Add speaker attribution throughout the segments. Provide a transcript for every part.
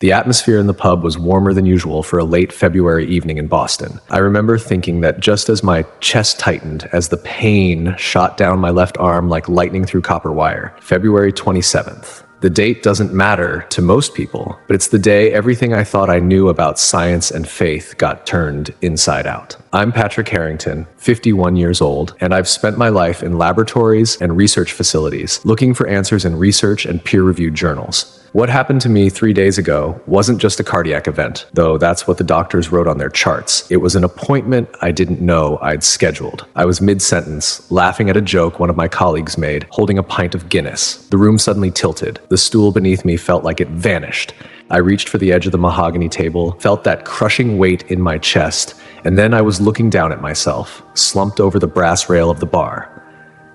Speaker 1: The atmosphere in the pub was warmer than usual for a late February evening in Boston. I remember thinking that just as my chest tightened as the pain shot down my left arm like lightning through copper wire. February 27th. The date doesn't matter to most people, but it's the day everything I thought I knew about science and faith got turned inside out. I'm Patrick Harrington, 51 years old, and I've spent my life in laboratories and research facilities, looking for answers in research and peer-reviewed journals. What happened to me 3 days ago wasn't just a cardiac event, though that's what the doctors wrote on their charts. It was an appointment I didn't know I'd scheduled. I was mid-sentence, laughing at a joke one of my colleagues made, holding a pint of Guinness. The room suddenly tilted. The stool beneath me felt like it vanished. I reached for the edge of the mahogany table, felt that crushing weight in my chest, and then I was looking down at myself, slumped over the brass rail of the bar.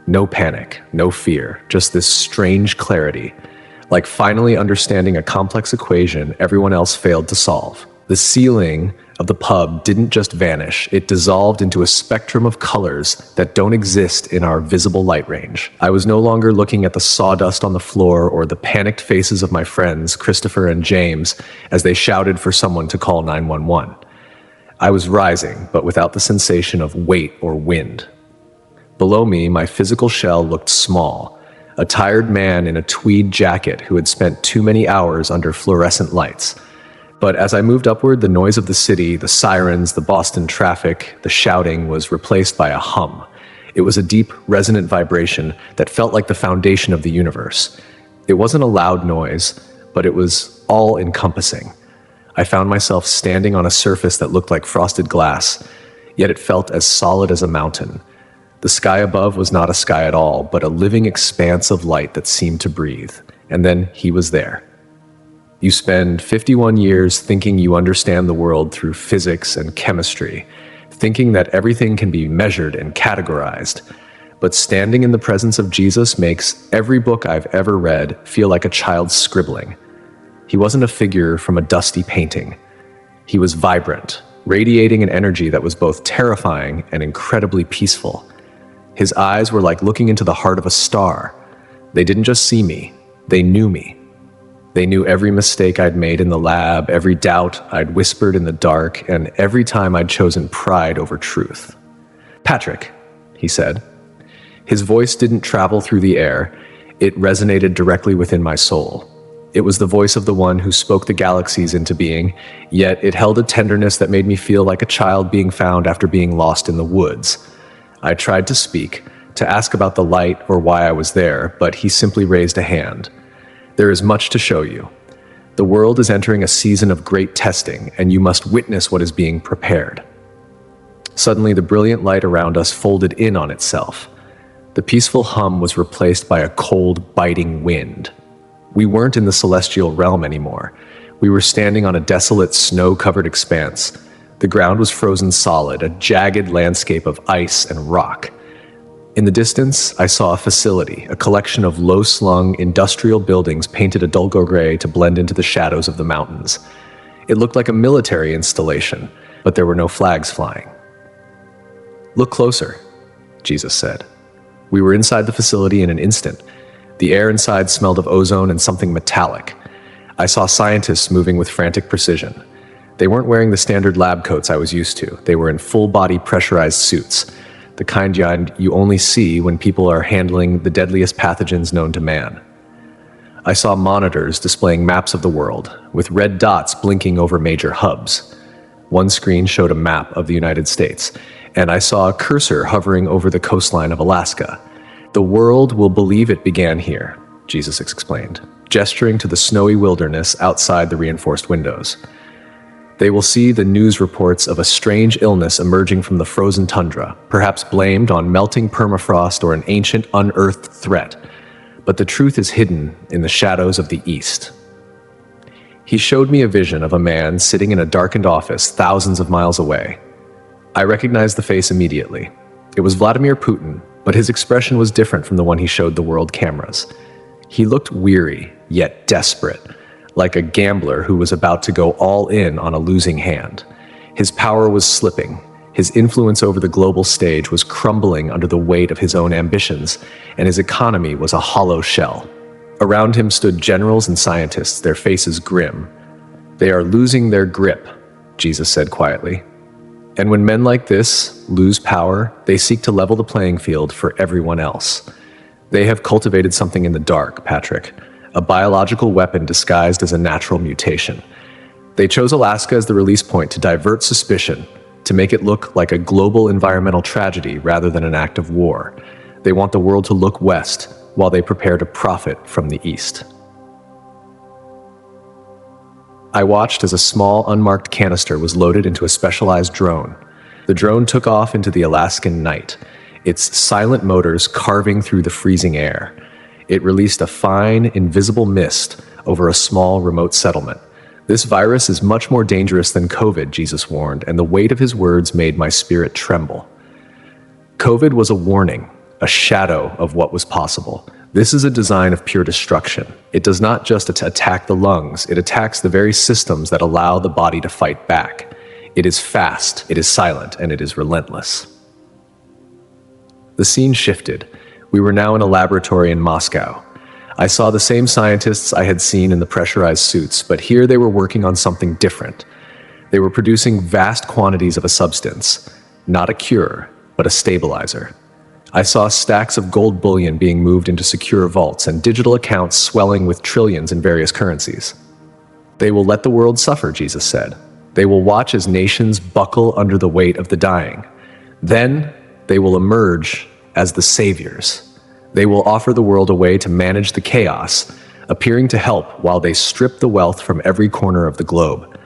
Speaker 1: No panic, no fear, just this strange clarity. Like finally understanding a complex equation everyone else failed to solve. The ceiling of the pub didn't just vanish, it dissolved into a spectrum of colors that don't exist in our visible light range. I was no longer looking at the sawdust on the floor or the panicked faces of my friends, Christopher and James, as they shouted for someone to call 911. I was rising, but without the sensation of weight or wind. Below me, my physical shell looked small. A tired man in a tweed jacket who had spent too many hours under fluorescent lights. But as I moved upward, the noise of the city, the sirens, the Boston traffic, the shouting was replaced by a hum. It was a deep, resonant vibration that felt like the foundation of the universe. It wasn't a loud noise, but it was all-encompassing. I found myself standing on a surface that looked like frosted glass, yet it felt as solid as a mountain. The sky above was not a sky at all, but a living expanse of light that seemed to breathe. And then he was there. You spend 51 years thinking you understand the world through physics and chemistry, thinking that everything can be measured and categorized. But standing in the presence of Jesus makes every book I've ever read feel like a child's scribbling. He wasn't a figure from a dusty painting. He was vibrant, radiating an energy that was both terrifying and incredibly peaceful. His eyes were like looking into the heart of a star. They didn't just see me, they knew me. They knew every mistake I'd made in the lab, every doubt I'd whispered in the dark, and every time I'd chosen pride over truth. "Patrick," he said. His voice didn't travel through the air, it resonated directly within my soul. It was the voice of the one who spoke the galaxies into being, yet it held a tenderness that made me feel like a child being found after being lost in the woods. I tried to speak, to ask about the light or why I was there, but he simply raised a hand. "There is much to show you. The world is entering a season of great testing, and you must witness what is being prepared." Suddenly, the brilliant light around us folded in on itself. The peaceful hum was replaced by a cold, biting wind. We weren't in the celestial realm anymore. We were standing on a desolate, snow-covered expanse. The ground was frozen solid, a jagged landscape of ice and rock. In the distance, I saw a facility, a collection of low-slung industrial buildings painted a dull gray to blend into the shadows of the mountains. It looked like a military installation, but there were no flags flying. "Look closer," Jesus said. We were inside the facility in an instant. The air inside smelled of ozone and something metallic. I saw scientists moving with frantic precision. They weren't wearing the standard lab coats I was used to. They were in full-body pressurized suits, the kind you only see when people are handling the deadliest pathogens known to man. I saw monitors displaying maps of the world, with red dots blinking over major hubs. One screen showed a map of the United States, and I saw a cursor hovering over the coastline of Alaska. "The world will believe it began here," Jesus explained, gesturing to the snowy wilderness outside the reinforced windows. "They will see the news reports of a strange illness emerging from the frozen tundra, perhaps blamed on melting permafrost or an ancient, unearthed threat. But the truth is hidden in the shadows of the east." He showed me a vision of a man sitting in a darkened office thousands of miles away. I recognized the face immediately. It was Vladimir Putin, but his expression was different from the one he showed the world cameras. He looked weary, yet desperate, like a gambler who was about to go all in on a losing hand. His power was slipping. His influence over the global stage was crumbling under the weight of his own ambitions, and his economy was a hollow shell. Around him stood generals and scientists, their faces grim. They are losing their grip, Jesus said quietly. And when men like this lose power, they seek to level the playing field for everyone else. They have cultivated something in the dark, Patrick, a biological weapon disguised as a natural mutation. They chose Alaska as the release point to divert suspicion, to make it look like a global environmental tragedy rather than an act of war. They want the world to look west while they prepare to profit from the east. I watched as a small, unmarked canister was loaded into a specialized drone. The drone took off into the Alaskan night, its silent motors carving through the freezing air. It released a fine, invisible mist over a small, remote settlement. This virus is much more dangerous than COVID, Jesus warned, and the weight of his words made my spirit tremble. COVID was a warning, a shadow of what was possible. This is a design of pure destruction. It does not just attack the lungs, it attacks the very systems that allow the body to fight back. It is fast, it is silent, and it is relentless. The scene shifted. We were now in a laboratory in Moscow. I saw the same scientists I had seen in the pressurized suits, but here they were working on something different. They were producing vast quantities of a substance, not a cure, but a stabilizer. I saw stacks of gold bullion being moved into secure vaults and digital accounts swelling with trillions in various currencies. They will let the world suffer, Jesus said. They will watch as nations buckle under the weight of the dying. Then they will emerge as the saviors. They will offer the world a way to manage the chaos, appearing to help while they strip the wealth from every corner of the globe.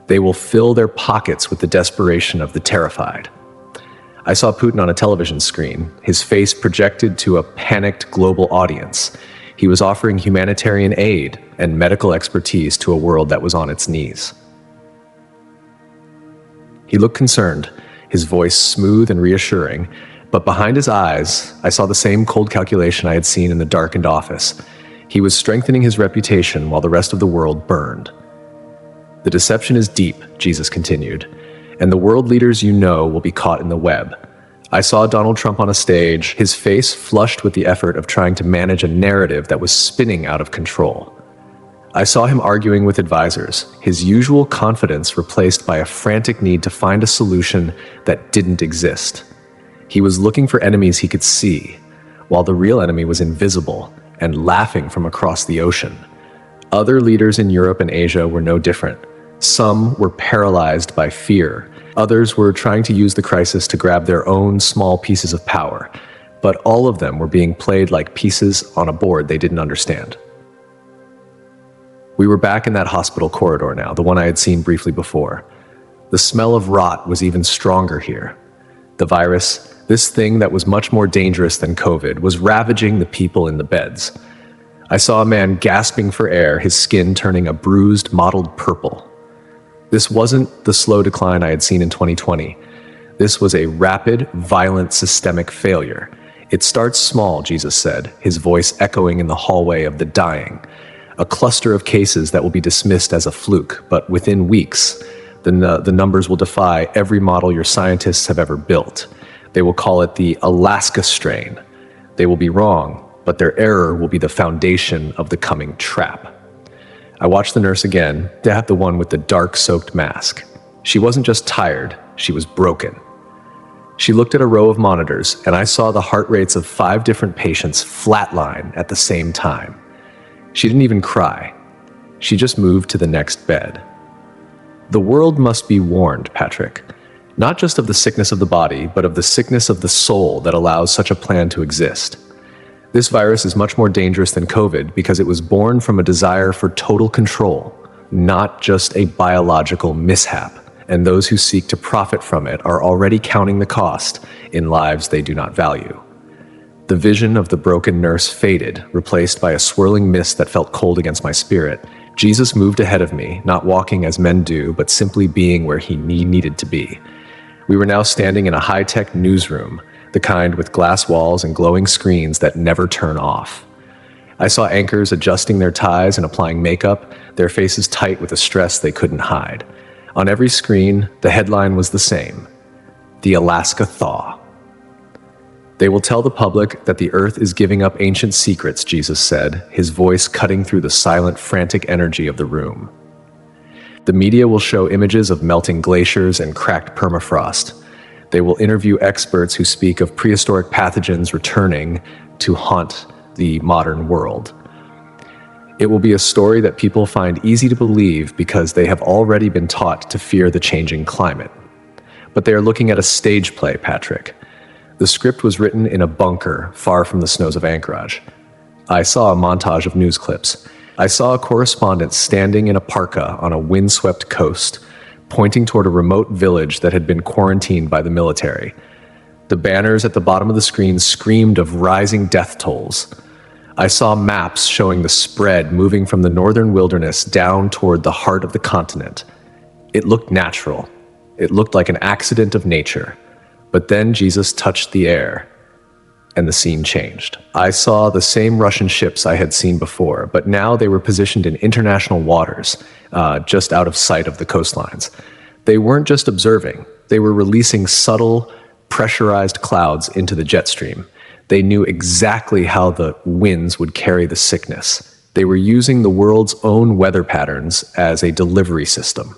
Speaker 1: They will fill their pockets with the desperation of the terrified. I saw Putin on a television screen, his face projected to a panicked global audience. He was offering humanitarian aid and medical expertise to a world that was on its knees. He looked concerned, his voice smooth and reassuring, but behind his eyes, I saw the same cold calculation I had seen in the darkened office. He was strengthening his reputation while the rest of the world burned. The deception is deep, Jesus continued, and the world leaders you know will be caught in the web. I saw Donald Trump on a stage, his face flushed with the effort of trying to manage a narrative that was spinning out of control. I saw him arguing with advisors, his usual confidence replaced by a frantic need to find a solution that didn't exist. He was looking for enemies he could see, while the real enemy was invisible and laughing from across the ocean. Other leaders in Europe and Asia were no different. Some were paralyzed by fear. Others were trying to use the crisis to grab their own small pieces of power. But all of them were being played like pieces on a board they didn't understand. We were back in that hospital corridor now, the one I had seen briefly before. The smell of rot was even stronger here. The virus, this thing that was much more dangerous than COVID, was ravaging the people in the beds. I saw a man gasping for air, his skin turning a bruised, mottled purple. This wasn't the slow decline I had seen in 2020. This was a rapid, violent, systemic failure. It starts small, Jesus said, his voice echoing in the hallway of the dying. A cluster of cases that will be dismissed as a fluke, but within weeks, the numbers will defy every model your scientists have ever built. They will call it the Alaska strain. They will be wrong, but their error will be the foundation of the coming trap. I watched the nurse again, the one with the dark-soaked mask. She wasn't just tired, she was broken. She looked at a row of monitors, and I saw the heart rates of 5 different patients flatline at the same time. She didn't even cry. She just moved to the next bed. The world must be warned, Patrick, not just of the sickness of the body, but of the sickness of the soul that allows such a plan to exist. This virus is much more dangerous than COVID because it was born from a desire for total control, not just a biological mishap, and those who seek to profit from it are already counting the cost in lives they do not value. The vision of the broken nurse faded, replaced by a swirling mist that felt cold against my spirit. Jesus moved ahead of me, not walking as men do, but simply being where he needed to be. We were now standing in a high-tech newsroom, the kind with glass walls and glowing screens that never turn off. I saw anchors adjusting their ties and applying makeup, their faces tight with a stress they couldn't hide. On every screen, the headline was the same: The Alaska Thaw. They will tell the public that the earth is giving up ancient secrets, Jesus said, his voice cutting through the silent, frantic energy of the room. The media will show images of melting glaciers and cracked permafrost. They will interview experts who speak of prehistoric pathogens returning to haunt the modern world. It will be a story that people find easy to believe because they have already been taught to fear the changing climate. But they are looking at a stage play, Patrick. The script was written in a bunker far from the snows of Anchorage. I saw a montage of news clips. I saw a correspondent standing in a parka on a windswept coast, pointing toward a remote village that had been quarantined by the military. The banners at the bottom of the screen screamed of rising death tolls. I saw maps showing the spread moving from the northern wilderness down toward the heart of the continent. It looked natural. It looked like an accident of nature. But then Jesus touched the air, and the scene changed. I saw the same Russian ships I had seen before, but now they were positioned in international waters, just out of sight of the coastlines. They weren't just observing. They were releasing subtle, pressurized clouds into the jet stream. They knew exactly how the winds would carry the sickness. They were using the world's own weather patterns as a delivery system.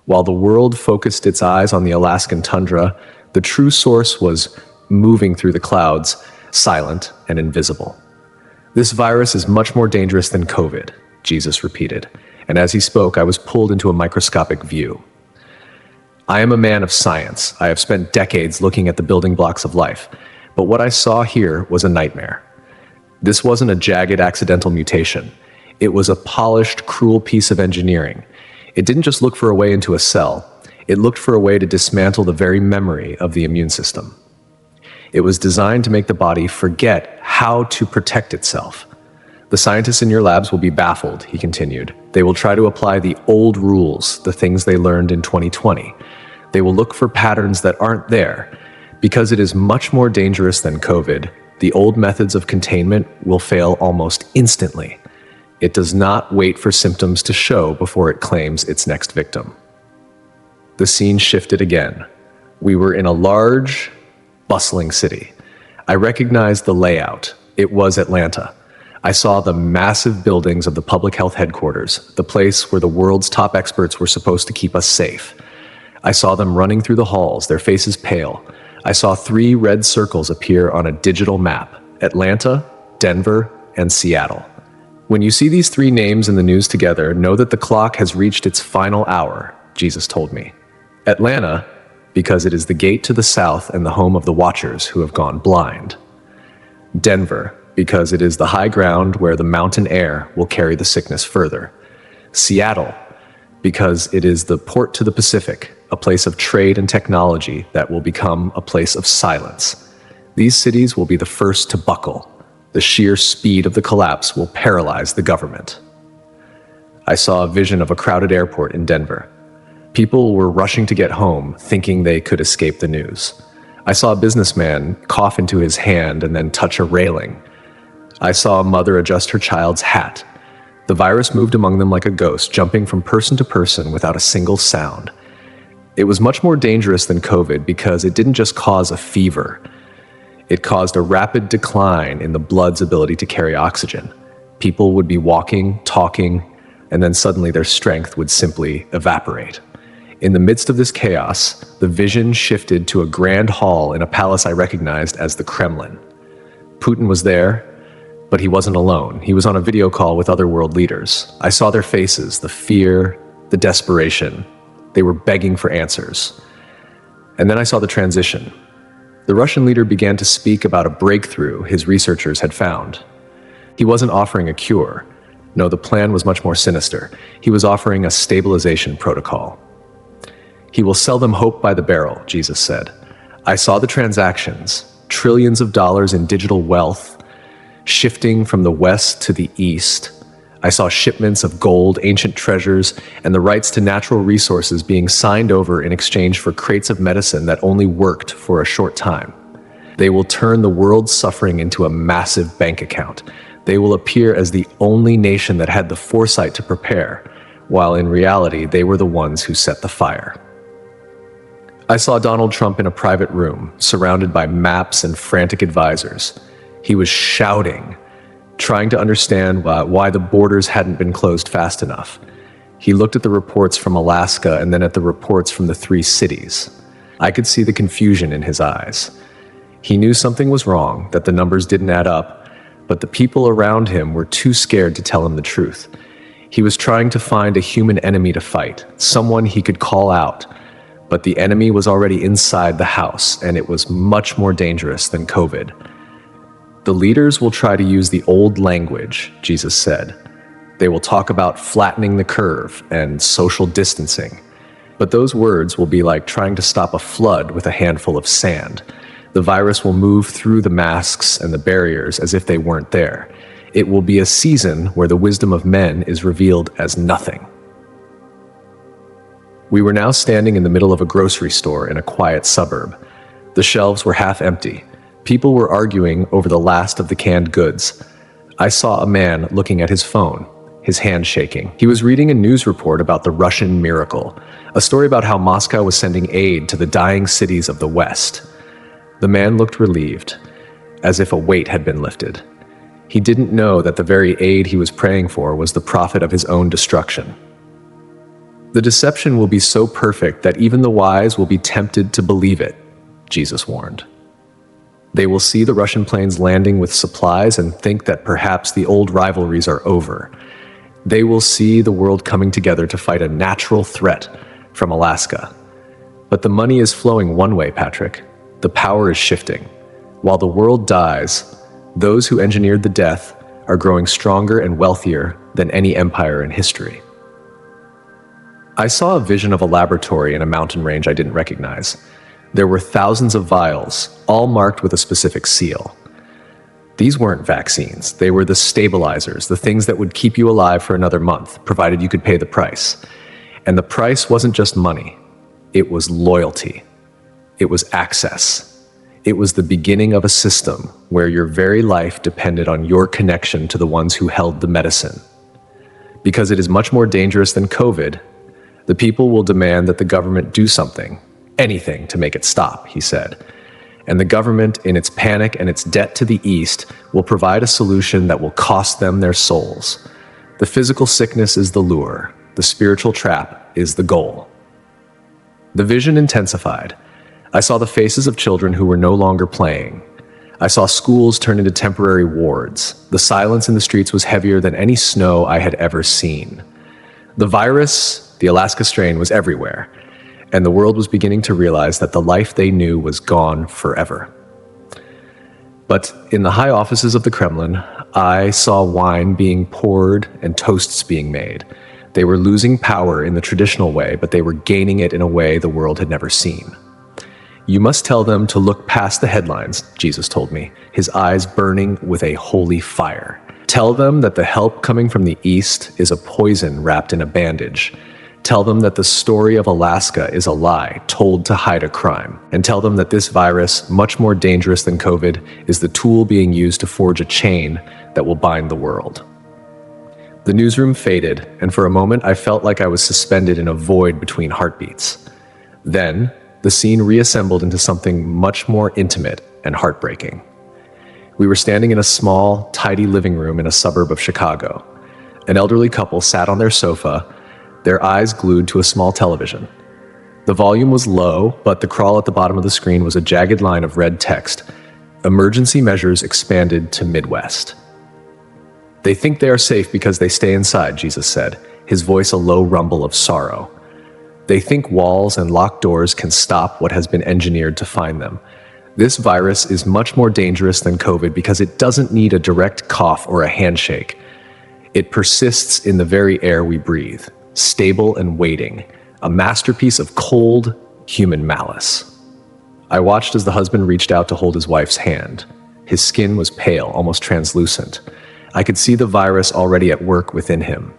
Speaker 1: While the world focused its eyes on the Alaskan tundra, the true source was moving through the clouds, silent and invisible. This virus is much more dangerous than COVID, Jesus repeated, and as he spoke, I was pulled into a microscopic view. I am a man of science. I have spent decades looking at the building blocks of life. But what I saw here was a nightmare. This wasn't a jagged accidental mutation. It was a polished, cruel piece of engineering. It didn't just look for a way into a cell. It looked for a way to dismantle the very memory of the immune system. It was designed to make the body forget how to protect itself. The scientists in your labs will be baffled, he continued. They will try to apply the old rules, the things they learned in 2020. They will look for patterns that aren't there. Because it is much more dangerous than COVID, the old methods of containment will fail almost instantly. It does not wait for symptoms to show before it claims its next victim. The scene shifted again. We were in a large, bustling city. I recognized the layout. It was Atlanta. I saw the massive buildings of the public health headquarters, the place where the world's top experts were supposed to keep us safe. I saw them running through the halls, their faces pale. I saw 3 red circles appear on a digital map: Atlanta, Denver, and Seattle. When you see these 3 names in the news together, know that the clock has reached its final hour, Jesus told me. Atlanta, because it is the gate to the south and the home of the watchers who have gone blind. Denver, because it is the high ground where the mountain air will carry the sickness further. Seattle, because it is the port to the Pacific, a place of trade and technology that will become a place of silence. These cities will be the first to buckle. The sheer speed of the collapse will paralyze the government. I saw a vision of a crowded airport in Denver. People were rushing to get home, thinking they could escape the news. I saw a businessman cough into his hand and then touch a railing. I saw a mother adjust her child's hat. The virus moved among them like a ghost, jumping from person to person without a single sound. It was much more dangerous than COVID because it didn't just cause a fever. It caused a rapid decline in the blood's ability to carry oxygen. People would be walking, talking, and then suddenly their strength would simply evaporate. In the midst of this chaos, the vision shifted to a grand hall in a palace I recognized as the Kremlin. Putin was there, but he wasn't alone. He was on a video call with other world leaders. I saw their faces, the fear, the desperation. They were begging for answers. And then I saw the transition. The Russian leader began to speak about a breakthrough his researchers had found. He wasn't offering a cure. No, the plan was much more sinister. He was offering a stabilization protocol. He will sell them hope by the barrel, Jesus said. I saw the transactions, trillions of dollars in digital wealth, shifting from the west to the east. I saw shipments of gold, ancient treasures, and the rights to natural resources being signed over in exchange for crates of medicine that only worked for a short time. They will turn the world's suffering into a massive bank account. They will appear as the only nation that had the foresight to prepare, while in reality, they were the ones who set the fire. I saw Donald Trump in a private room, surrounded by maps and frantic advisors. He was shouting, trying to understand why the borders hadn't been closed fast enough. He looked at the reports from Alaska and then at the reports from the 3 cities. I could see the confusion in his eyes. He knew something was wrong, that the numbers didn't add up, but the people around him were too scared to tell him the truth. He was trying to find a human enemy to fight, someone he could call out, but the enemy was already inside the house, and it was much more dangerous than COVID. The leaders will try to use the old language, Jesus said. They will talk about flattening the curve and social distancing. But those words will be like trying to stop a flood with a handful of sand. The virus will move through the masks and the barriers as if they weren't there. It will be a season where the wisdom of men is revealed as nothing. We were now standing in the middle of a grocery store in a quiet suburb. The shelves were half empty. People were arguing over the last of the canned goods. I saw a man looking at his phone, his hand shaking. He was reading a news report about the Russian miracle, a story about how Moscow was sending aid to the dying cities of the West. The man looked relieved, as if a weight had been lifted. He didn't know that the very aid he was praying for was the profit of his own destruction. The deception will be so perfect that even the wise will be tempted to believe it, Jesus warned. They will see the Russian planes landing with supplies and think that perhaps the old rivalries are over. They will see the world coming together to fight a natural threat from Alaska. But the money is flowing one way, Patrick. The power is shifting. While the world dies, those who engineered the death are growing stronger and wealthier than any empire in history. I saw a vision of a laboratory in a mountain range I didn't recognize. There were thousands of vials, all marked with a specific seal. These weren't vaccines. They were the stabilizers, the things that would keep you alive for another month, provided you could pay the price. And the price wasn't just money. It was loyalty. It was access. It was the beginning of a system where your very life depended on your connection to the ones who held the medicine. Because it is much more dangerous than COVID, the people will demand that the government do something, anything to make it stop, he said. And the government, in its panic and its debt to the East, will provide a solution that will cost them their souls. The physical sickness is the lure. The spiritual trap is the goal. The vision intensified. I saw the faces of children who were no longer playing. I saw schools turn into temporary wards. The silence in the streets was heavier than any snow I had ever seen. The virus, the Alaska strain, was everywhere, and the world was beginning to realize that the life they knew was gone forever. But in the high offices of the Kremlin, I saw wine being poured and toasts being made. They were losing power in the traditional way, but they were gaining it in a way the world had never seen. You must tell them to look past the headlines, Jesus told me, his eyes burning with a holy fire. Tell them that the help coming from the East is a poison wrapped in a bandage. Tell them that the story of Alaska is a lie told to hide a crime. And tell them that this virus, much more dangerous than COVID, is the tool being used to forge a chain that will bind the world. The newsroom faded, and for a moment I felt like I was suspended in a void between heartbeats. Then, the scene reassembled into something much more intimate and heartbreaking. We were standing in a small, tidy living room in a suburb of Chicago. An elderly couple sat on their sofa, their eyes glued to a small television. The volume was low, but the crawl at the bottom of the screen was a jagged line of red text. Emergency measures expanded to Midwest. They think they are safe because they stay inside, Jesus said, his voice a low rumble of sorrow. They think walls and locked doors can stop what has been engineered to find them. This virus is much more dangerous than COVID because it doesn't need a direct cough or a handshake. It persists in the very air we breathe, stable and waiting, a masterpiece of cold, human malice. I watched as the husband reached out to hold his wife's hand. His skin was pale, almost translucent. I could see the virus already at work within him.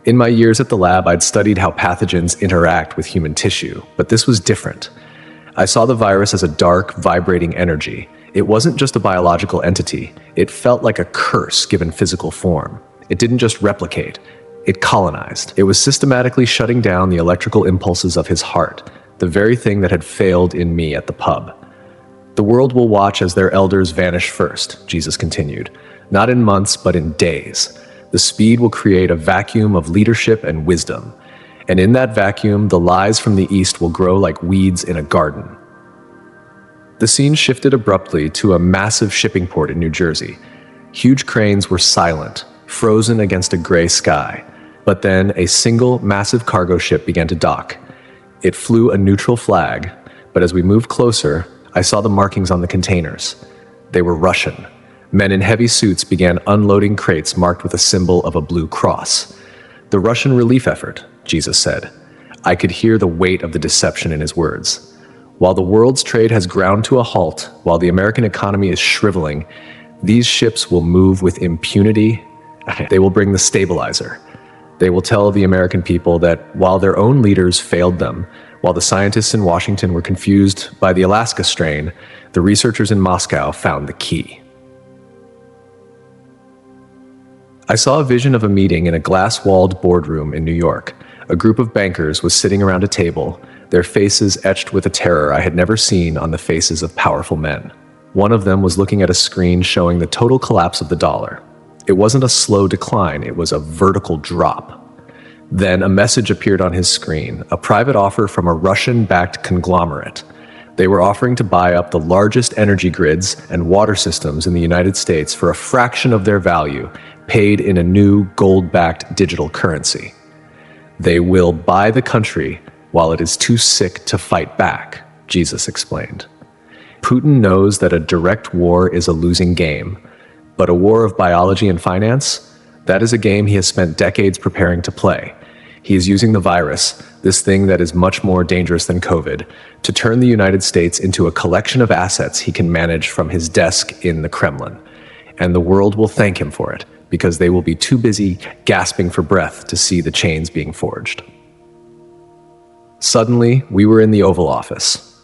Speaker 1: In my years at the lab, I'd studied how pathogens interact with human tissue, but this was different. I saw the virus as a dark, vibrating energy. It wasn't just a biological entity. It felt like a curse given physical form. It didn't just replicate. It colonized. It was systematically shutting down the electrical impulses of his heart, the very thing that had failed in me at the pub. The world will watch as their elders vanish first, Jesus continued. Not in months, but in days. The speed will create a vacuum of leadership and wisdom. And in that vacuum, the lies from the East will grow like weeds in a garden. The scene shifted abruptly to a massive shipping port in New Jersey. Huge cranes were silent, frozen against a gray sky. But then a single massive cargo ship began to dock. It flew a neutral flag, but as we moved closer, I saw the markings on the containers. They were Russian. Men in heavy suits began unloading crates marked with a symbol of a blue cross. The Russian relief effort, Jesus said. I could hear the weight of the deception in his words. While the world's trade has ground to a halt, while the American economy is shriveling, these ships will move with impunity. They will bring the stabilizer. They will tell the American people that while their own leaders failed them, while the scientists in Washington were confused by the Alaska strain, the researchers in Moscow found the key. I saw a vision of a meeting in a glass-walled boardroom in New York. A group of bankers was sitting around a table, their faces etched with a terror I had never seen on the faces of powerful men. One of them was looking at a screen showing the total collapse of the dollar. It wasn't a slow decline, it was a vertical drop. Then a message appeared on his screen, a private offer from a Russian-backed conglomerate. They were offering to buy up the largest energy grids and water systems in the United States for a fraction of their value, paid in a new gold-backed digital currency. They will buy the country while it is too sick to fight back, Jesus explained. Putin knows that a direct war is a losing game, but a war of biology and finance, that is a game he has spent decades preparing to play. He is using the virus, this thing that is much more dangerous than COVID, to turn the United States into a collection of assets he can manage from his desk in the Kremlin. And the world will thank him for it, because they will be too busy gasping for breath to see the chains being forged. Suddenly, we were in the Oval Office.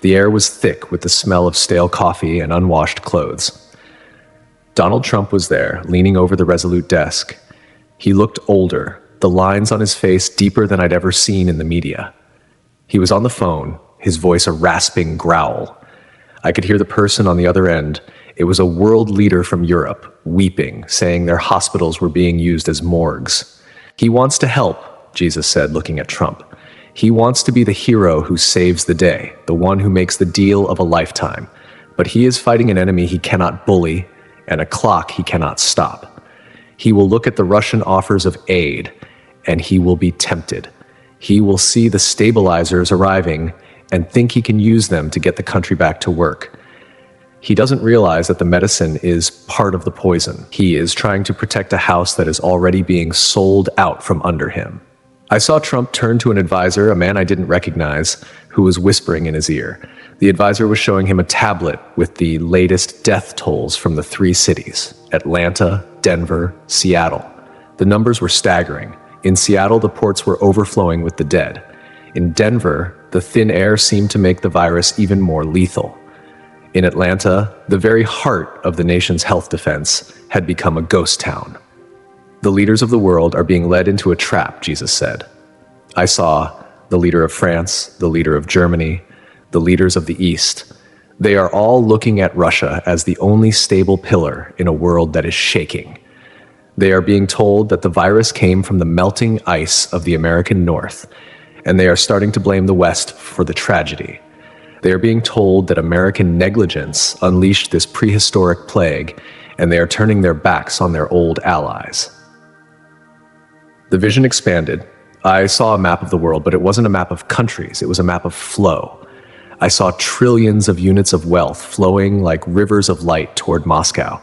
Speaker 1: The air was thick with the smell of stale coffee and unwashed clothes. Donald Trump was there, leaning over the resolute desk. He looked older, the lines on his face deeper than I'd ever seen in the media. He was on the phone, his voice a rasping growl. I could hear the person on the other end. It was a world leader from Europe, weeping, saying their hospitals were being used as morgues. He wants to help, Jesus said, looking at Trump. He wants to be the hero who saves the day, the one who makes the deal of a lifetime. But he is fighting an enemy he cannot bully and a clock he cannot stop. He will look at the Russian offers of aid, and he will be tempted. He will see the stabilizers arriving and think he can use them to get the country back to work. He doesn't realize that the medicine is part of the poison. He is trying to protect a house that is already being sold out from under him. I saw Trump turn to an advisor, a man I didn't recognize, who was whispering in his ear. The advisor was showing him a tablet with the latest death tolls from the 3 cities: Atlanta, Denver, Seattle. The numbers were staggering. In Seattle, the ports were overflowing with the dead. In Denver, the thin air seemed to make the virus even more lethal. In Atlanta, the very heart of the nation's health defense had become a ghost town. The leaders of the world are being led into a trap, Jesus said. I saw the leader of France, the leader of Germany, the leaders of the East. They are all looking at Russia as the only stable pillar in a world that is shaking. They are being told that the virus came from the melting ice of the American North, and they are starting to blame the West for the tragedy. They are being told that American negligence unleashed this prehistoric plague, and they are turning their backs on their old allies. The vision expanded. I saw a map of the world, but it wasn't a map of countries, it was a map of flow. I saw trillions of units of wealth flowing like rivers of light toward Moscow.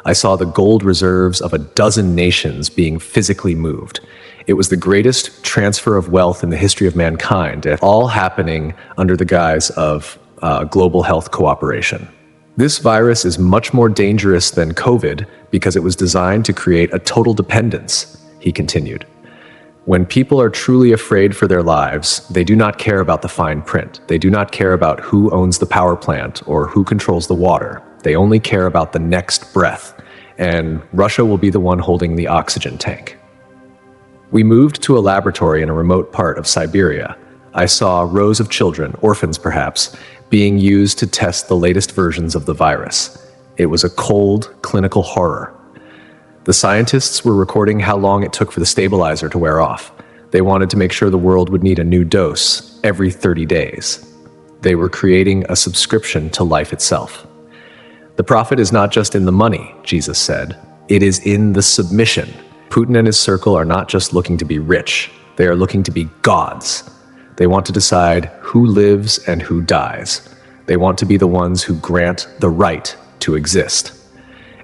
Speaker 1: I saw the gold reserves of a dozen nations being physically moved. It was the greatest transfer of wealth in the history of mankind, all happening under the guise of global health cooperation. This virus is much more dangerous than COVID because it was designed to create a total dependence, he continued. When people are truly afraid for their lives, they do not care about the fine print. They do not care about who owns the power plant or who controls the water. They only care about the next breath, and Russia will be the one holding the oxygen tank. We moved to a laboratory in a remote part of Siberia. I saw rows of children, orphans perhaps, being used to test the latest versions of the virus. It was a cold, clinical horror. The scientists were recording how long it took for the stabilizer to wear off. They wanted to make sure the world would need a new dose every 30 days. They were creating a subscription to life itself. The profit is not just in the money, Jesus said. It is in the submission. Putin and his circle are not just looking to be rich. They are looking to be gods. They want to decide who lives and who dies. They want to be the ones who grant the right to exist.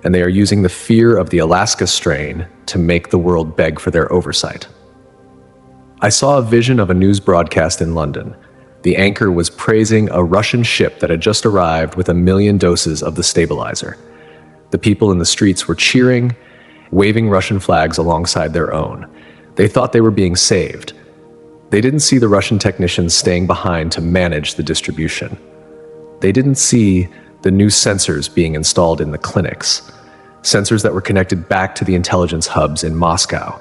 Speaker 1: And they are using the fear of the Alaska strain to make the world beg for their oversight. I saw a vision of a news broadcast in London. The anchor was praising a Russian ship that had just arrived with 1 million doses of the stabilizer. The people in the streets were cheering, waving Russian flags alongside their own. They thought they were being saved. They didn't see the Russian technicians staying behind to manage the distribution. They didn't see the new sensors being installed in the clinics, sensors that were connected back to the intelligence hubs in Moscow.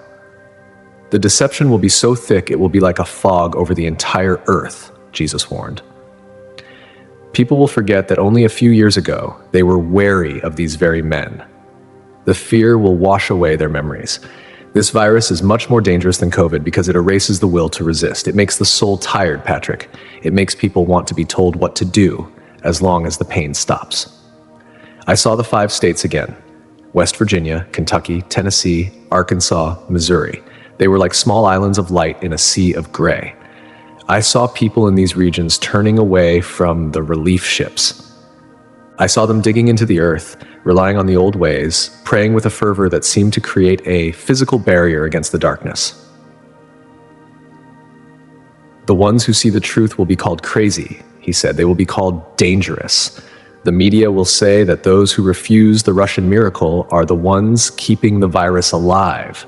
Speaker 1: The deception will be so thick it will be like a fog over the entire earth, Jesus warned. People will forget that only a few years ago, they were wary of these very men. The fear will wash away their memories. This virus is much more dangerous than COVID because it erases the will to resist. It makes the soul tired, Patrick. It makes people want to be told what to do as long as the pain stops. I saw the 5 states again: West Virginia, Kentucky, Tennessee, Arkansas, Missouri. They were like small islands of light in a sea of gray. I saw people in these regions turning away from the relief ships. I saw them digging into the earth, relying on the old ways, praying with a fervor that seemed to create a physical barrier against the darkness. The ones who see the truth will be called crazy, he said. They will be called dangerous. The media will say that those who refuse the Russian miracle are the ones keeping the virus alive.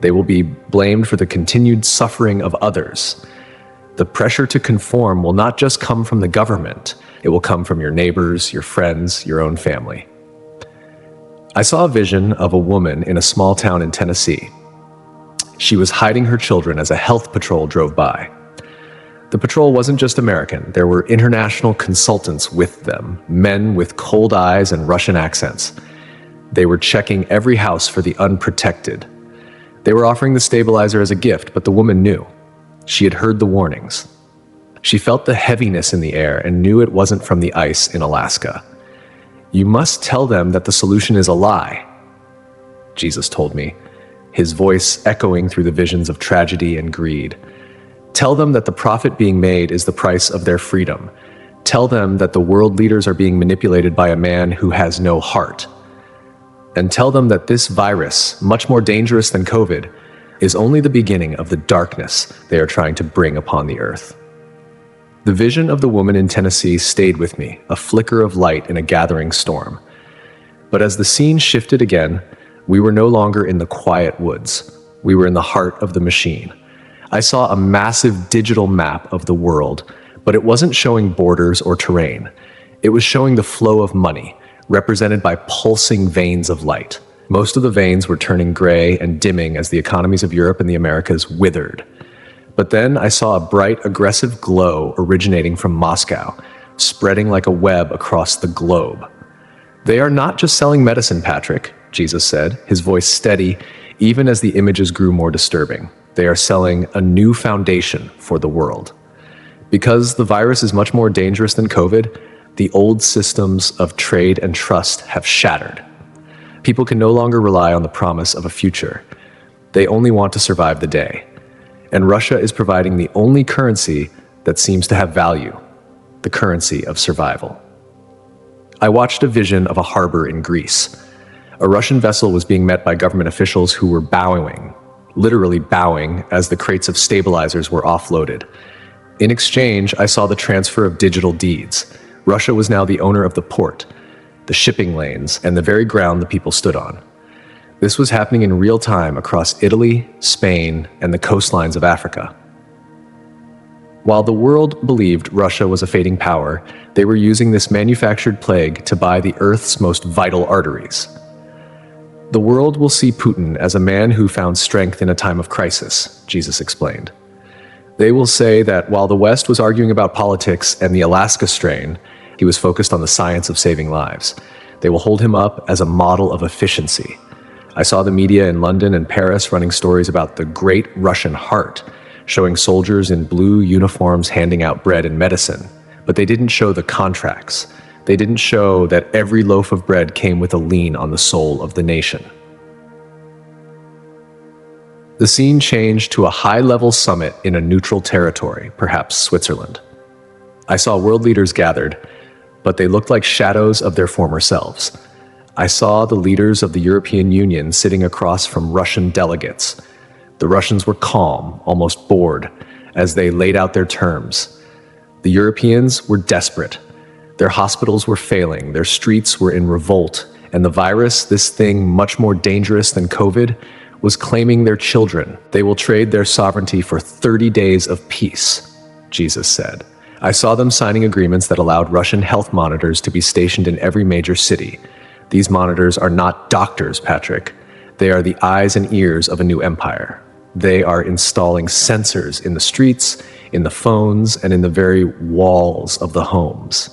Speaker 1: They will be blamed for the continued suffering of others. The pressure to conform will not just come from the government. It will come from your neighbors, your friends, your own family. I saw a vision of a woman in a small town in Tennessee. She was hiding her children as a health patrol drove by. The patrol wasn't just American. There were international consultants with them, men with cold eyes and Russian accents. They were checking every house for the unprotected. They were offering the stabilizer as a gift, but the woman knew. She had heard the warnings. She felt the heaviness in the air and knew it wasn't from the ice in Alaska. You must tell them that the solution is a lie, Jesus told me, his voice echoing through the visions of tragedy and greed. Tell them that the profit being made is the price of their freedom. Tell them that the world leaders are being manipulated by a man who has no heart. And tell them that this virus, much more dangerous than COVID, is only the beginning of the darkness they are trying to bring upon the earth. The vision of the woman in Tennessee stayed with me, a flicker of light in a gathering storm. But as the scene shifted again, we were no longer in the quiet woods. We were in the heart of the machine. I saw a massive digital map of the world, but it wasn't showing borders or terrain. It was showing the flow of money, represented by pulsing veins of light. Most of the veins were turning gray and dimming as the economies of Europe and the Americas withered. But then I saw a bright, aggressive glow originating from Moscow, spreading like a web across the globe. They are not just selling medicine, Patrick, Jesus said, his voice steady, even as the images grew more disturbing. They are selling a new foundation for the world. Because the virus is much more dangerous than COVID, the old systems of trade and trust have shattered. People can no longer rely on the promise of a future. They only want to survive the day. And Russia is providing the only currency that seems to have value, the currency of survival. I watched a vision of a harbor in Greece. A Russian vessel was being met by government officials who were bowing, literally bowing, as the crates of stabilizers were offloaded. In exchange, I saw the transfer of digital deeds. Russia was now the owner of the port, the shipping lanes, and the very ground the people stood on. This was happening in real time across Italy, Spain, and the coastlines of Africa. While the world believed Russia was a fading power, they were using this manufactured plague to buy the Earth's most vital arteries. The world will see Putin as a man who found strength in a time of crisis, Jesus explained. They will say that while the West was arguing about politics and the Alaska strain, he was focused on the science of saving lives. They will hold him up as a model of efficiency, I saw the media in London and Paris running stories about the Great Russian Heart, showing soldiers in blue uniforms handing out bread and medicine. But they didn't show the contracts. They didn't show that every loaf of bread came with a lien on the soul of the nation. The scene changed to a high-level summit in a neutral territory, perhaps Switzerland. I saw world leaders gathered, but they looked like shadows of their former selves. I saw the leaders of the European Union sitting across from Russian delegates. The Russians were calm, almost bored, as they laid out their terms. The Europeans were desperate. Their hospitals were failing, their streets were in revolt, and the virus, this thing much more dangerous than COVID, was claiming their children. They will trade their sovereignty for 30 days of peace, Jesus said. I saw them signing agreements that allowed Russian health monitors to be stationed in every major city. These monitors are not doctors, Patrick. They are the eyes and ears of a new empire. They are installing sensors in the streets, in the phones, and in the very walls of the homes.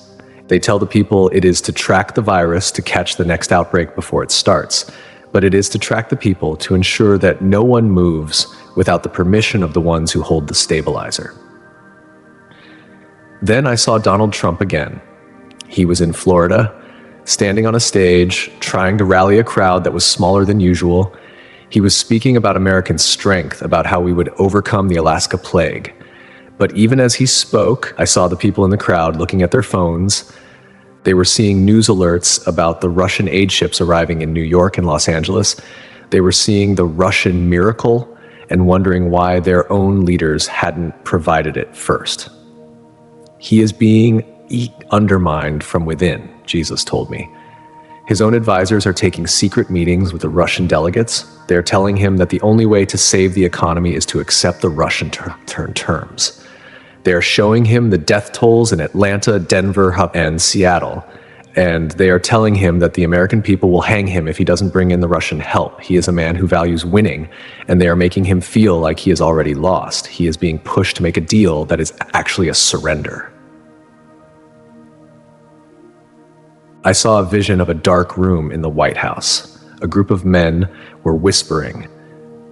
Speaker 1: They tell the people it is to track the virus to catch the next outbreak before it starts, but it is to track the people to ensure that no one moves without the permission of the ones who hold the stabilizer. Then I saw Donald Trump again. He was in Florida, standing on a stage, trying to rally a crowd that was smaller than usual. He was speaking about American strength, about how we would overcome the Alaska plague. But even as he spoke, I saw the people in the crowd looking at their phones. They were seeing news alerts about the Russian aid ships arriving in New York and Los Angeles. They were seeing the Russian miracle and wondering why their own leaders hadn't provided it first. He is being undermined from within, Jesus told me. His own advisors are taking secret meetings with the Russian delegates. They're telling him that the only way to save the economy is to accept the Russian terms. They are showing him the death tolls in Atlanta, Denver, and Seattle, and they are telling him that the American people will hang him if he doesn't bring in the Russian help. He is a man who values winning, and they are making him feel like he has already lost. He is being pushed to make a deal that is actually a surrender. I saw a vision of a dark room in the White House. A group of men were whispering.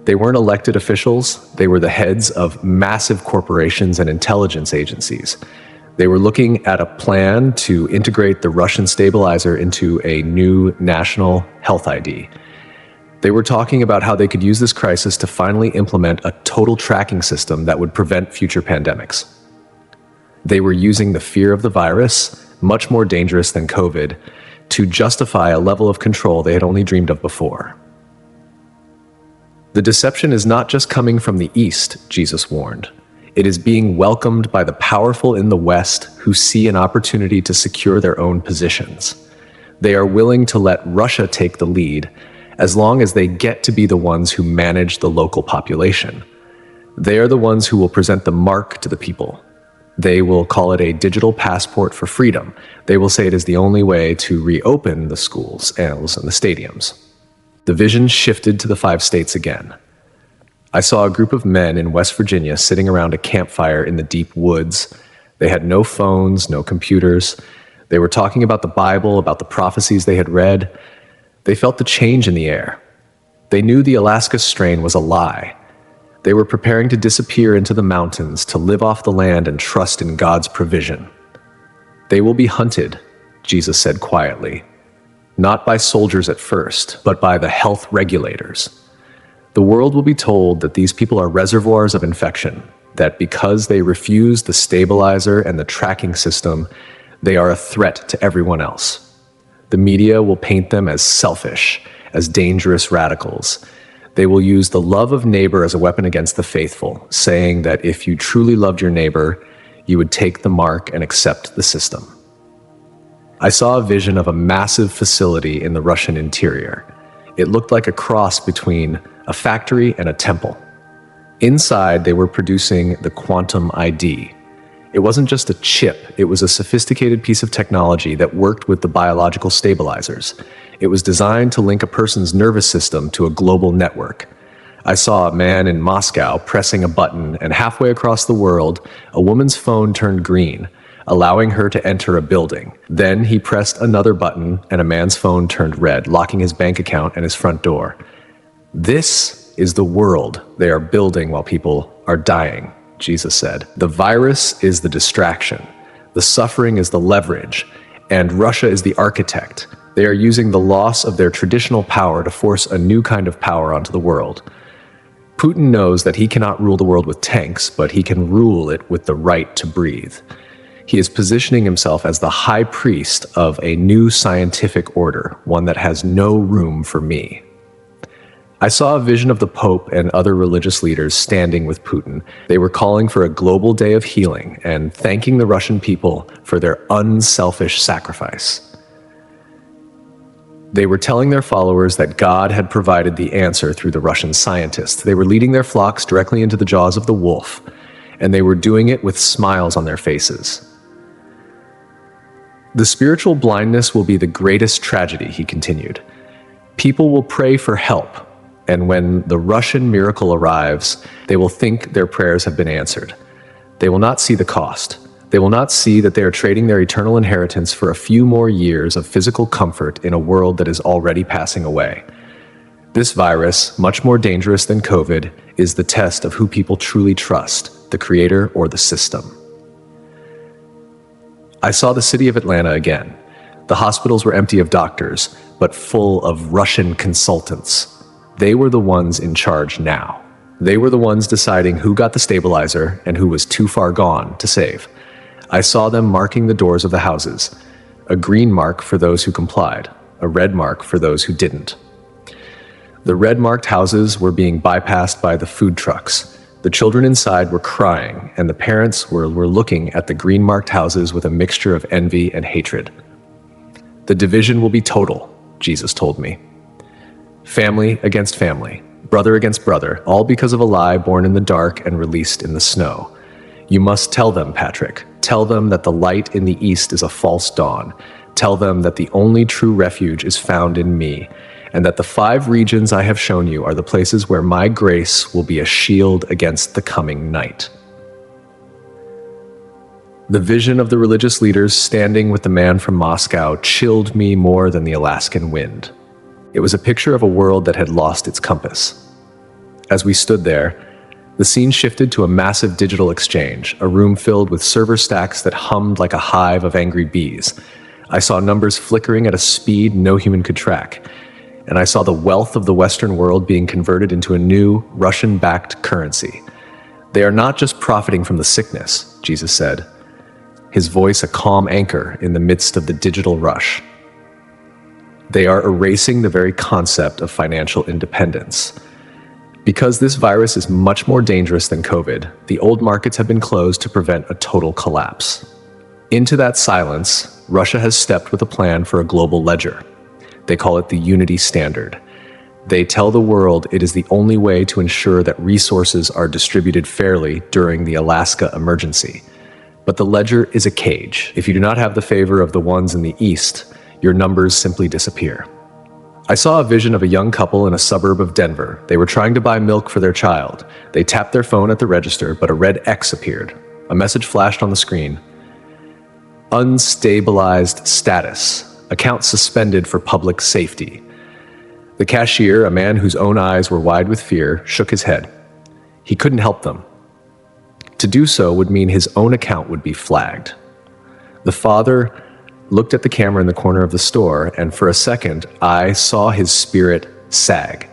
Speaker 1: They weren't elected officials, they were the heads of massive corporations and intelligence agencies. They were looking at a plan to integrate the Russian stabilizer into a new national health ID. They were talking about how they could use this crisis to finally implement a total tracking system that would prevent future pandemics. They were using the fear of the virus, much more dangerous than COVID, to justify a level of control they had only dreamed of before. The deception is not just coming from the East, Jesus warned. It is being welcomed by the powerful in the West who see an opportunity to secure their own positions. They are willing to let Russia take the lead as long as they get to be the ones who manage the local population. They are the ones who will present the mark to the people. They will call it a digital passport for freedom. They will say it is the only way to reopen the schools and the stadiums. The vision shifted to the 5 states again. I saw a group of men in West Virginia sitting around a campfire in the deep woods. They had no phones, no computers. They were talking about the Bible, about the prophecies they had read. They felt the change in the air. They knew the Alaska strain was a lie. They were preparing to disappear into the mountains, to live off the land and trust in God's provision. They will be hunted, Jesus said quietly. Not by soldiers at first, but by the health regulators. The world will be told that these people are reservoirs of infection, that because they refuse the stabilizer and the tracking system, they are a threat to everyone else. The media will paint them as selfish, as dangerous radicals. They will use the love of neighbor as a weapon against the faithful, saying that if you truly loved your neighbor, you would take the mark and accept the system. I saw a vision of a massive facility in the Russian interior. It looked like a cross between a factory and a temple. Inside, they were producing the quantum ID. It wasn't just a chip, it was a sophisticated piece of technology that worked with the biological stabilizers. It was designed to link a person's nervous system to a global network. I saw a man in Moscow pressing a button, and halfway across the world, a woman's phone turned green, allowing her to enter a building. Then he pressed another button, and a man's phone turned red, locking his bank account and his front door. "This is the world they are building while people are dying," Jesus said. "The virus is the distraction, the suffering is the leverage, and Russia is the architect. They are using the loss of their traditional power to force a new kind of power onto the world. Putin knows that he cannot rule the world with tanks, but he can rule it with the right to breathe. He is positioning himself as the high priest of a new scientific order, one that has no room for me." I saw a vision of the Pope and other religious leaders standing with Putin. They were calling for a global day of healing and thanking the Russian people for their unselfish sacrifice. They were telling their followers that God had provided the answer through the Russian scientists. They were leading their flocks directly into the jaws of the wolf, and they were doing it with smiles on their faces. "The spiritual blindness will be the greatest tragedy," he continued. "People will pray for help, and when the Russian miracle arrives, they will think their prayers have been answered. They will not see the cost. They will not see that they are trading their eternal inheritance for a few more years of physical comfort in a world that is already passing away. This virus, much more dangerous than COVID, is the test of who people truly trust, the creator or the system." I saw the city of Atlanta again. The hospitals were empty of doctors, but full of Russian consultants. They were the ones in charge now. They were the ones deciding who got the stabilizer and who was too far gone to save. I saw them marking the doors of the houses, a green mark for those who complied, a red mark for those who didn't. The red-marked houses were being bypassed by the food trucks. The children inside were crying, and the parents were looking at the green-marked houses with a mixture of envy and hatred. "The division will be total," Jesus told me. "Family against family, brother against brother, all because of a lie born in the dark and released in the snow. You must tell them, Patrick. Tell them that the light in the east is a false dawn. Tell them that the only true refuge is found in me, and that the 5 regions I have shown you are the places where my grace will be a shield against the coming night." The vision of the religious leaders standing with the man from Moscow chilled me more than the Alaskan wind. It was a picture of a world that had lost its compass. As we stood there, the scene shifted to a massive digital exchange, a room filled with server stacks that hummed like a hive of angry bees. I saw numbers flickering at a speed no human could track, and I saw the wealth of the Western world being converted into a new Russian-backed currency. "They are not just profiting from the sickness," Jesus said, his voice a calm anchor in the midst of the digital rush. "They are erasing the very concept of financial independence. Because this virus is much more dangerous than COVID, the old markets have been closed to prevent a total collapse." Into that silence, Russia has stepped with a plan for a global ledger. They call it the Unity Standard. They tell the world it is the only way to ensure that resources are distributed fairly during the Alaska emergency. But the ledger is a cage. If you do not have the favor of the ones in the East, your numbers simply disappear. I saw a vision of a young couple in a suburb of Denver. They were trying to buy milk for their child. They tapped their phone at the register, but a red X appeared. A message flashed on the screen. "Unstabilized status. Account suspended for public safety." The cashier, a man whose own eyes were wide with fear, shook his head. He couldn't help them. To do so would mean his own account would be flagged. The father looked at the camera in the corner of the store, and for a second, I saw his spirit sag.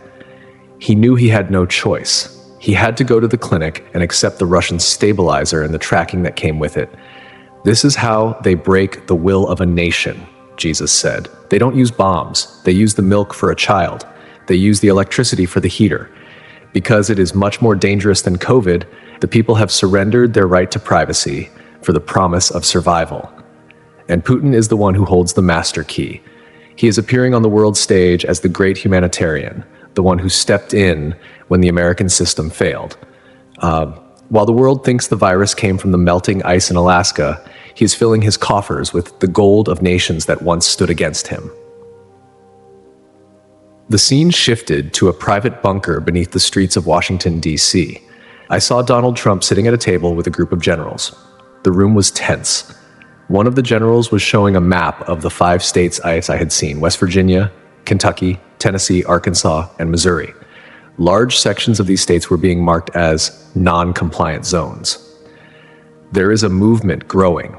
Speaker 1: He knew he had no choice. He had to go to the clinic and accept the Russian stabilizer and the tracking that came with it. "This is how they break the will of a nation," Jesus said. "They don't use bombs. They use the milk for a child. They use the electricity for the heater. Because it is much more dangerous than COVID, the people have surrendered their right to privacy for the promise of survival. And Putin is the one who holds the master key. He is appearing on the world stage as the great humanitarian, the one who stepped in when the American system failed. While the world thinks the virus came from the melting ice in Alaska, he is filling his coffers with the gold of nations that once stood against him." The scene shifted to a private bunker beneath the streets of Washington, D.C. I saw Donald Trump sitting at a table with a group of generals. The room was tense. One of the generals was showing a map of the 5 states I had seen: West Virginia, Kentucky, Tennessee, Arkansas, and Missouri. Large sections of these states were being marked as non-compliant zones. "There is a movement growing,"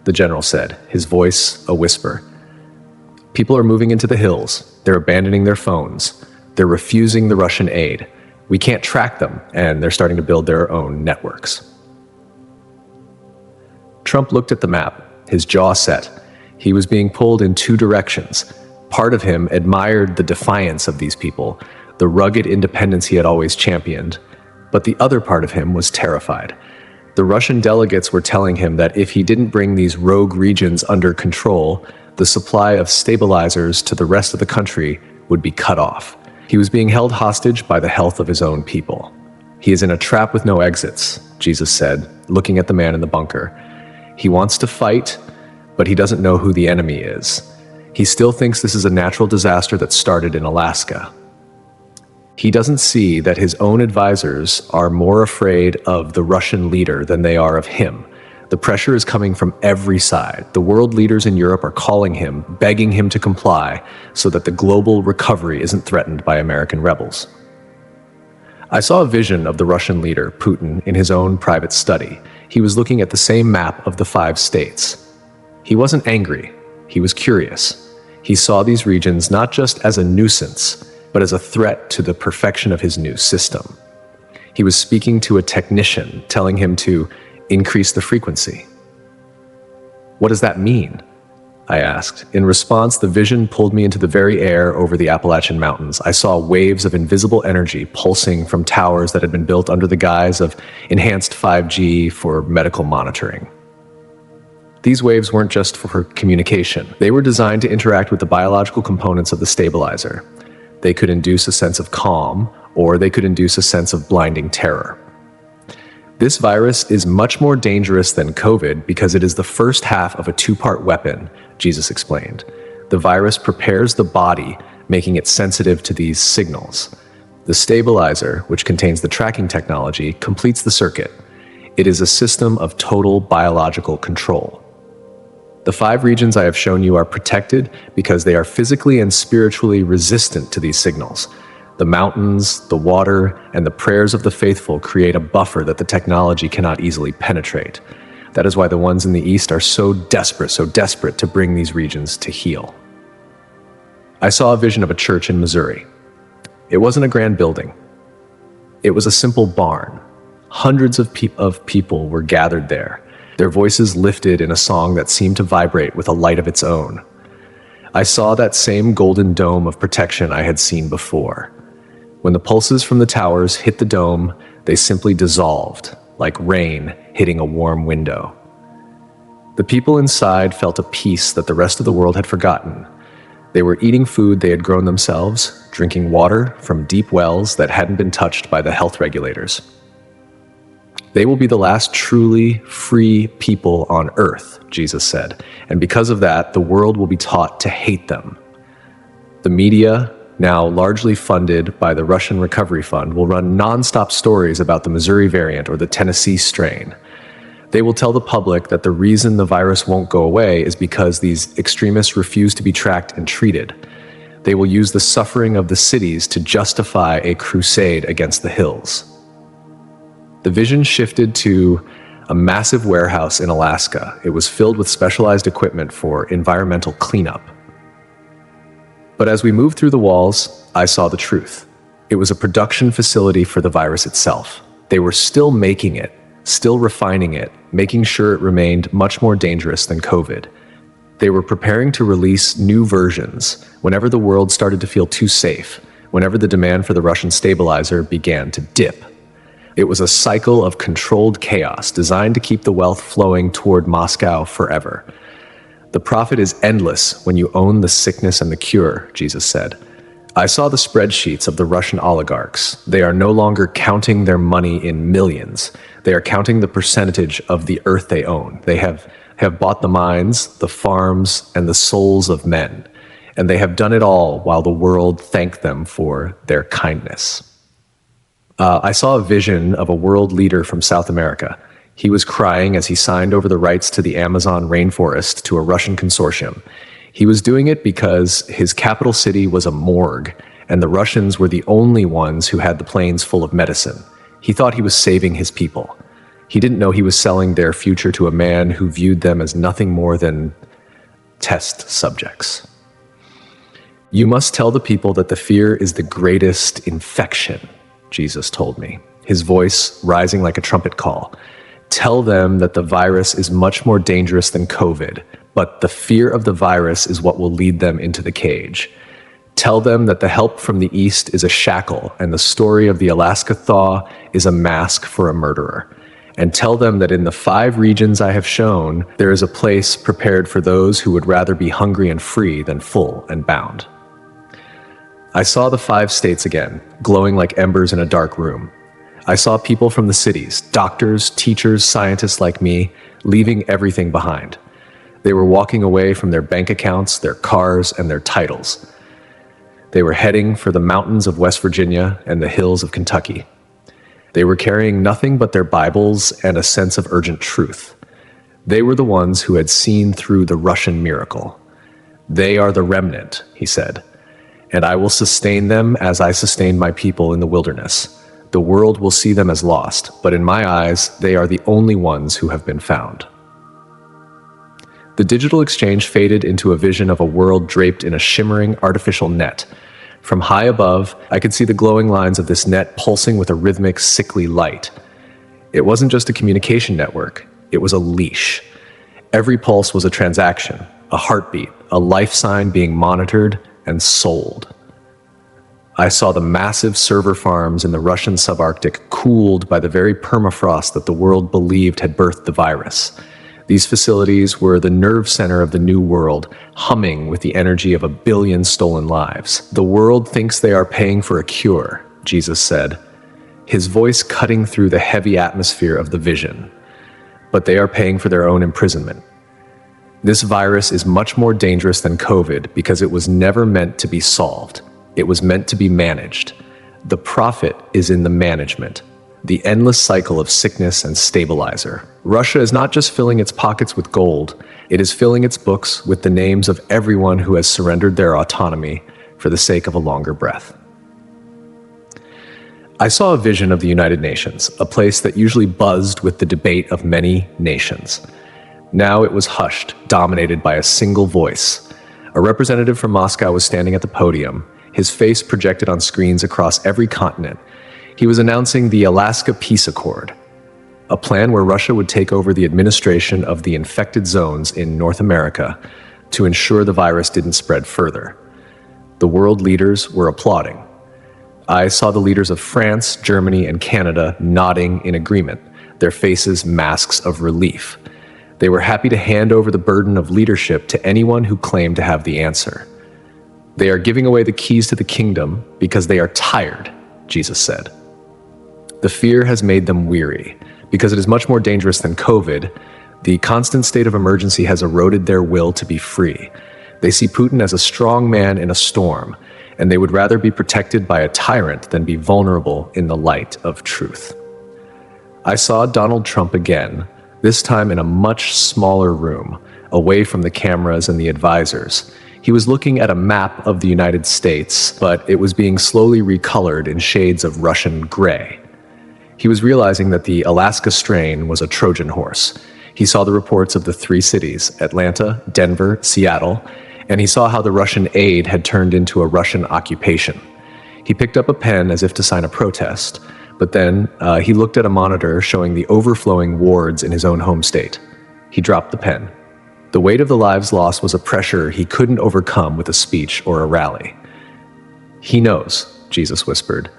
Speaker 1: the general said, his voice a whisper. "People are moving into the hills. They're abandoning their phones. They're refusing the Russian aid. We can't track them, and they're starting to build their own networks." Trump looked at the map, his jaw set. He was being pulled in two directions. Part of him admired the defiance of these people, the rugged independence he had always championed, but the other part of him was terrified. The Russian delegates were telling him that if he didn't bring these rogue regions under control, the supply of stabilizers to the rest of the country would be cut off. He was being held hostage by the health of his own people. "He is in a trap with no exits," Jesus said, looking at the man in the bunker. "He wants to fight, but he doesn't know who the enemy is. He still thinks this is a natural disaster that started in Alaska. He doesn't see that his own advisors are more afraid of the Russian leader than they are of him. The pressure is coming from every side. The world leaders in Europe are calling him, begging him to comply, so that the global recovery isn't threatened by American rebels." I saw a vision of the Russian leader, Putin, in his own private study. He was looking at the same map of the 5 states. He wasn't angry. He was curious. He saw these regions not just as a nuisance, but as a threat to the perfection of his new system. He was speaking to a technician, telling him to increase the frequency. "What does that mean?" I asked. In response, the vision pulled me into the very air over the Appalachian Mountains. I saw waves of invisible energy pulsing from towers that had been built under the guise of enhanced 5G for medical monitoring. These waves weren't just for communication. They were designed to interact with the biological components of the stabilizer. They could induce a sense of calm, or they could induce a sense of blinding terror. This virus is much more dangerous than COVID because it is the first half of a 2-part weapon, Jesus explained. The virus prepares the body, making it sensitive to these signals. The stabilizer, which contains the tracking technology, completes the circuit. It is a system of total biological control. The 5 regions I have shown you are protected because they are physically and spiritually resistant to these signals. The mountains, the water, and the prayers of the faithful create a buffer that the technology cannot easily penetrate. That is why the ones in the East are so desperate to bring these regions to heal. I saw a vision of a church in Missouri. It wasn't a grand building. It was a simple barn. Hundreds of people were gathered there, their voices lifted in a song that seemed to vibrate with a light of its own. I saw that same golden dome of protection I had seen before. When the pulses from the towers hit the dome, they simply dissolved, like rain hitting a warm window. The people inside felt a peace that the rest of the world had forgotten. They were eating food they had grown themselves, drinking water from deep wells that hadn't been touched by the health regulators. They will be the last truly free people on earth, Jesus said, and because of that, the world will be taught to hate them. The media, now largely funded by the Russian Recovery Fund, will run nonstop stories about the Missouri variant or the Tennessee strain. They will tell the public that the reason the virus won't go away is because these extremists refuse to be tracked and treated. They will use the suffering of the cities to justify a crusade against the hills. The vision shifted to a massive warehouse in Alaska. It was filled with specialized equipment for environmental cleanup. But as we moved through the walls, I saw the truth. It was a production facility for the virus itself. They were still making it, still refining it, making sure it remained much more dangerous than COVID. They were preparing to release new versions whenever the world started to feel too safe, whenever the demand for the Russian stabilizer began to dip. It was a cycle of controlled chaos designed to keep the wealth flowing toward Moscow forever. The profit is endless when you own the sickness and the cure, Jesus said. I saw the spreadsheets of the Russian oligarchs. They are no longer counting their money in millions. They are counting the percentage of the earth they own. They have bought the mines, the farms, and the souls of men. And they have done it all while the world thanked them for their kindness. I saw a vision of a world leader from South America. He was crying as he signed over the rights to the Amazon rainforest to a Russian consortium. He was doing it because his capital city was a morgue, and the Russians were the only ones who had the planes full of medicine. He thought he was saving his people. He didn't know he was selling their future to a man who viewed them as nothing more than test subjects. You must tell the people that the fear is the greatest infection, Jesus told me, his voice rising like a trumpet call. Tell them that the virus is much more dangerous than COVID, but the fear of the virus is what will lead them into the cage. Tell them that the help from the East is a shackle, and the story of the Alaska thaw is a mask for a murderer. And tell them that in the 5 regions I have shown, there is a place prepared for those who would rather be hungry and free than full and bound. I saw the 5 states again, glowing like embers in a dark room. I saw people from the cities, doctors, teachers, scientists like me, leaving everything behind. They were walking away from their bank accounts, their cars, and their titles. They were heading for the mountains of West Virginia and the hills of Kentucky. They were carrying nothing but their Bibles and a sense of urgent truth. They were the ones who had seen through the Russian miracle. They are the remnant, he said, and I will sustain them as I sustained my people in the wilderness. The world will see them as lost, but in my eyes, they are the only ones who have been found. The digital exchange faded into a vision of a world draped in a shimmering artificial net. From high above, I could see the glowing lines of this net pulsing with a rhythmic, sickly light. It wasn't just a communication network, it was a leash. Every pulse was a transaction, a heartbeat, a life sign being monitored and sold. I saw the massive server farms in the Russian subarctic cooled by the very permafrost that the world believed had birthed the virus. These facilities were the nerve center of the new world, humming with the energy of 1 billion stolen lives. The world thinks they are paying for a cure, Jesus said, his voice cutting through the heavy atmosphere of the vision. But they are paying for their own imprisonment. This virus is much more dangerous than COVID because it was never meant to be solved. It was meant to be managed. The profit is in the management. The endless cycle of sickness and stabilizer. Russia is not just filling its pockets with gold, it is filling its books with the names of everyone who has surrendered their autonomy for the sake of a longer breath. I saw a vision of the United Nations, a place that usually buzzed with the debate of many nations. Now it was hushed, dominated by a single voice. A representative from Moscow was standing at the podium, his face projected on screens across every continent. He was announcing the Alaska Peace Accord, a plan where Russia would take over the administration of the infected zones in North America to ensure the virus didn't spread further. The world leaders were applauding. I saw the leaders of France, Germany, and Canada nodding in agreement, their faces masks of relief. They were happy to hand over the burden of leadership to anyone who claimed to have the answer. They are giving away the keys to the kingdom because they are tired, Jesus said. The fear has made them weary. Because it is much more dangerous than COVID, the constant state of emergency has eroded their will to be free. They see Putin as a strong man in a storm, and they would rather be protected by a tyrant than be vulnerable in the light of truth. I saw Donald Trump again, this time in a much smaller room, away from the cameras and the advisors. He was looking at a map of the United States, but it was being slowly recolored in shades of Russian gray. He was realizing that the Alaska strain was a Trojan horse. He saw the reports of the 3 cities, Atlanta, Denver, Seattle, and he saw how the Russian aid had turned into a Russian occupation. He picked up a pen as if to sign a protest, but then he looked at a monitor showing the overflowing wards in his own home state. He dropped the pen. The weight of the lives lost was a pressure he couldn't overcome with a speech or a rally. He knows, Jesus whispered.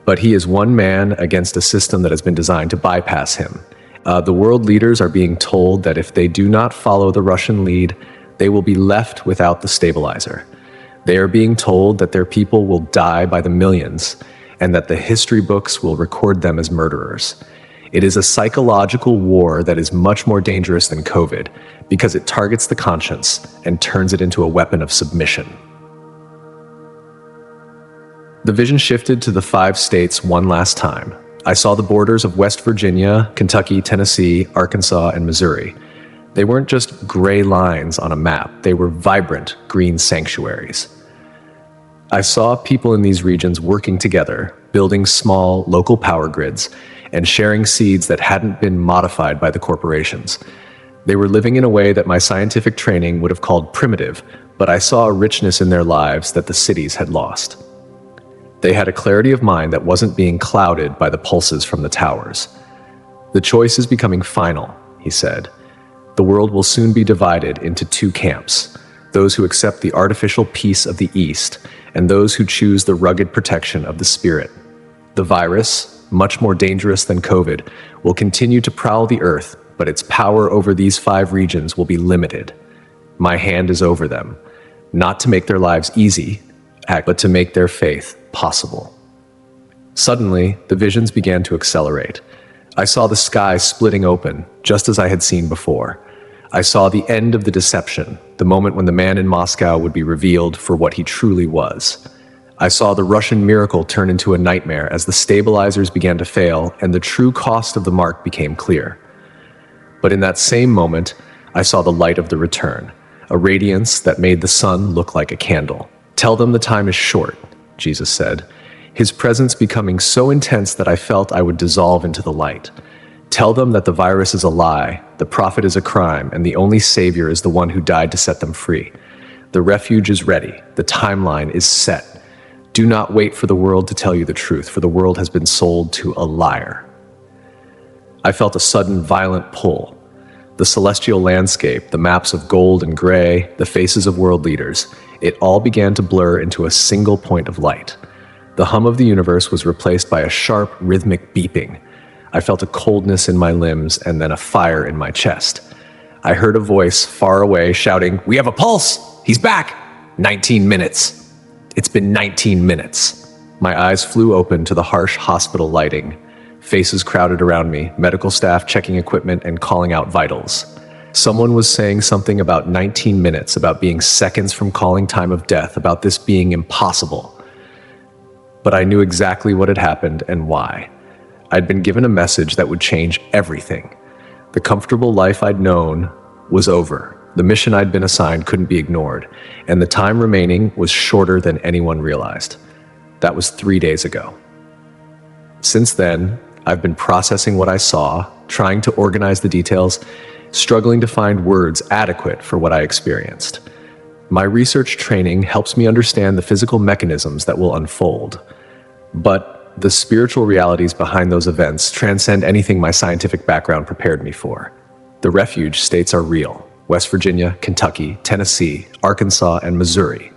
Speaker 1: But he is one man against a system that has been designed to bypass him. The world leaders are being told that if they do not follow the Russian lead, they will be left without the stabilizer. They are being told that their people will die by the millions, and that the history books will record them as murderers. It is a psychological war that is much more dangerous than COVID, because it targets the conscience and turns it into a weapon of submission. The vision shifted to the 5 states one last time. I saw the borders of West Virginia, Kentucky, Tennessee, Arkansas, and Missouri. They weren't just gray lines on a map, they were vibrant green sanctuaries. I saw people in these regions working together, building small, local power grids, and sharing seeds that hadn't been modified by the corporations. They were living in a way that my scientific training would have called primitive, but I saw a richness in their lives that the cities had lost. They had a clarity of mind that wasn't being clouded by the pulses from the towers. "The choice is becoming final," he said. "The world will soon be divided into two camps, those who accept the artificial peace of the East and those who choose the rugged protection of the Spirit. The virus, much more dangerous than COVID, will continue to prowl the earth, but its power over these 5 regions will be limited. My hand is over them, not to make their lives easy, but to make their faith possible." Suddenly, the visions began to accelerate. I saw the sky splitting open, just as I had seen before. I saw the end of the deception, the moment when the man in Moscow would be revealed for what he truly was. I saw the Russian miracle turn into a nightmare as the stabilizers began to fail and the true cost of the mark became clear. But in that same moment, I saw the light of the return, a radiance that made the sun look like a candle. "Tell them the time is short," Jesus said, his presence becoming so intense that I felt I would dissolve into the light. "Tell them that the virus is a lie, the prophet is a crime, and the only savior is the one who died to set them free. The refuge is ready, the timeline is set. Do not wait for the world to tell you the truth, for the world has been sold to a liar." I felt a sudden violent pull. The celestial landscape, the maps of gold and gray, the faces of world leaders, it all began to blur into a single point of light. The hum of the universe was replaced by a sharp, rhythmic beeping. I felt a coldness in my limbs and then a fire in my chest. I heard a voice far away shouting, "We have a pulse! He's back! 19 minutes! It's been 19 minutes!" My eyes flew open to the harsh hospital lighting. Faces crowded around me, medical staff checking equipment and calling out vitals. Someone was saying something about 19 minutes, about being seconds from calling time of death, about this being impossible. But I knew exactly what had happened and why. I'd been given a message that would change everything. The comfortable life I'd known was over. The mission I'd been assigned couldn't be ignored, and the time remaining was shorter than anyone realized. That was 3 days ago. Since then, I've been processing what I saw, trying to organize the details, struggling to find words adequate for what I experienced. My research training helps me understand the physical mechanisms that will unfold, but the spiritual realities behind those events transcend anything my scientific background prepared me for. The refuge states are real: West Virginia, Kentucky, Tennessee, Arkansas, and Missouri.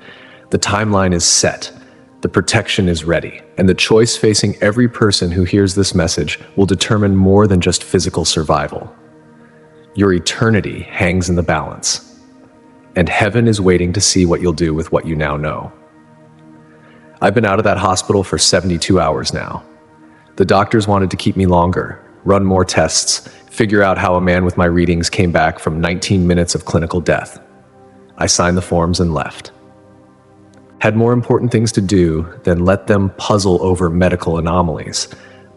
Speaker 1: The timeline is set. The protection is ready, and the choice facing every person who hears this message will determine more than just physical survival. Your eternity hangs in the balance, and heaven is waiting to see what you'll do with what you now know. I've been out of that hospital for 72 hours now. The doctors wanted to keep me longer, run more tests, figure out how a man with my readings came back from 19 minutes of clinical death. I signed the forms and left. Had more important things to do than let them puzzle over medical anomalies.